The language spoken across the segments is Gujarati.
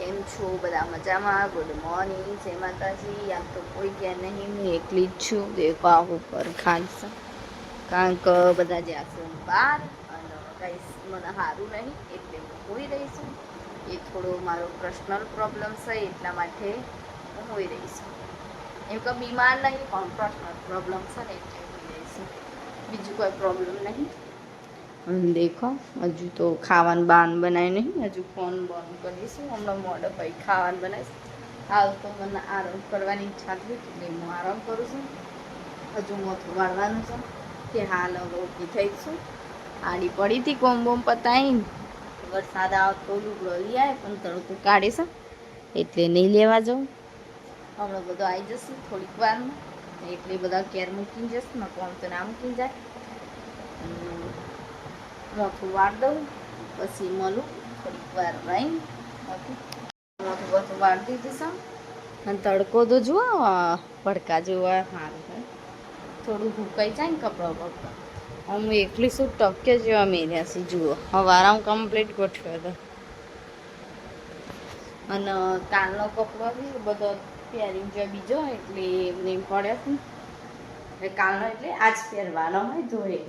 કેમ છો બધા મજામાં? ગુડ મોર્નિંગ, જય માતાજી. આમ તો કોઈ ગયા નહીં, હું એકલી જ છું. દેખો આ ઉપર ખાઈશ, કારણ કે બધા જ્યાં છે બહાર અને કંઈ મને સારું નહીં એટલે હું હોઈ રહી છું. એ થોડો મારો પર્સનલ પ્રોબ્લેમ છે એટલા માટે હું હોઈ રહી છું. એમ કે બીમાર નહીં પણ પર્સનલ પ્રોબ્લેમ છે ને એટલે હોઈ રહી છું, બીજું કોઈ પ્રોબ્લેમ નહીં. દેખો હજુ તો ખાવાનું બાન બનાવી નહીં, હજુ ફોન બંધ કરીશું. હમણાં મોડે પછી ખાવાનું બનાવીશ. હાલ તો મને આરામ કરવાની ઈચ્છા થઈ એટલે હું આરામ કરું છું. હજુ મોથું વાળવાનું છે કે હાલ હવે ઊભી થઈ છું. આડી પડી હતી કોમ બોમ પતાવીને, વરસાદ આવતો લુગડો લઈ આવે પણ તડકો કાઢે છે એટલે નહીં લેવા જાઉં. હમણાં બધો આવી જશે થોડીક વારમાં એટલે બધા કેર મૂકીને જશે ને કોમ તો ના મૂકીને જાય. મોથું વાળ દઉં પછી મળું થોડીક વાર રહીને. મોથું બધું વાળ દીધું છે અને તડકો તો જુઓ ભડકા જેવા સારું હોય, થોડું ભૂકાઈ જાય ને કપડાં બપડા. હું એકલી શું ટકે જેવા મેળ્યા છે જુઓ. હવે આરામ કમ્પ્લીટ ગોઠવ્યો હતો અને કાલનો કપડો બી બધો પહેરીને જો બીજો એટલે એમને એમ પડ્યો છે ને કાલનો એટલે આજ પહેરવાનો હોય ધોઈ.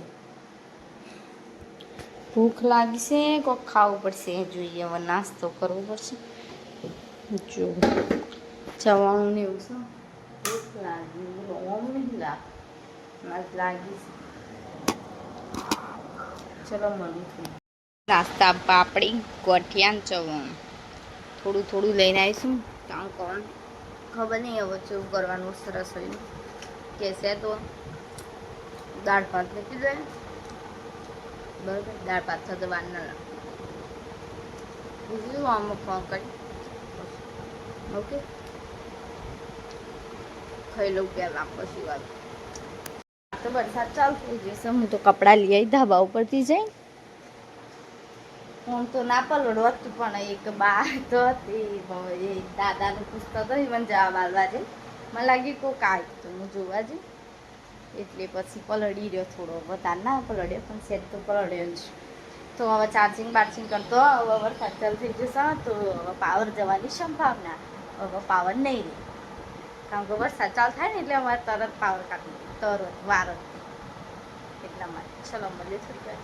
ભૂખ લાગી છે, કોઈક ખાવું પડશે. જોઈએ હવે નાસ્તો કરવો પડશે. જો જવાનું ને એવું છે, ભૂખ લાગી ઓમ નહીં લાગી છે. ચલો મળીશું. નાસ્તા પાપડી ગોઠિયા ચવણ થોડું થોડું લઈને આવીશું. કામ કોણ ખબર નહીં હવે શું કરવાનું. સરસ હોય કહેશે તો દાળ ભાત મૂકી દે બરાબર. દાળ ભાત સાથે વાર ના લાગે. બીજું આમાં ફોન કરી ઓકે ખાઈ લઉં પહેલાં પછી વાત. તો વરસાદ ચાલુ થઈ જશે. હું તો કપડાં લઈ આવી ધાબા ઉપરથી જઈ. હું તો ના પલડો હતું પણ એક બા તો હતી એ દાદાનું પૂછતો હતો મને જવાબ આવવા જાય. મને લાગી કોઈક આવ્યું તો હું જોવા જઈ એટલે પછી પલળી રહ્યો. થોડો વધારે ના પલળ્યો પણ સેટ તો પલળ્યો જ. તો હવે ચાર્જિંગ બાર્જિંગ કરતો હવે વરસાદ ચાલુ થઈ જશે તો હવે પાવર જવાની સંભાવના. હવે પાવર નહીં રહે કારણ કે વરસાદ ચાલુ થાય ને એટલે અમારે તરત પાવર કાઢી તરત વાર એટલા માટે. ચલો મળીએ થોડી વાર.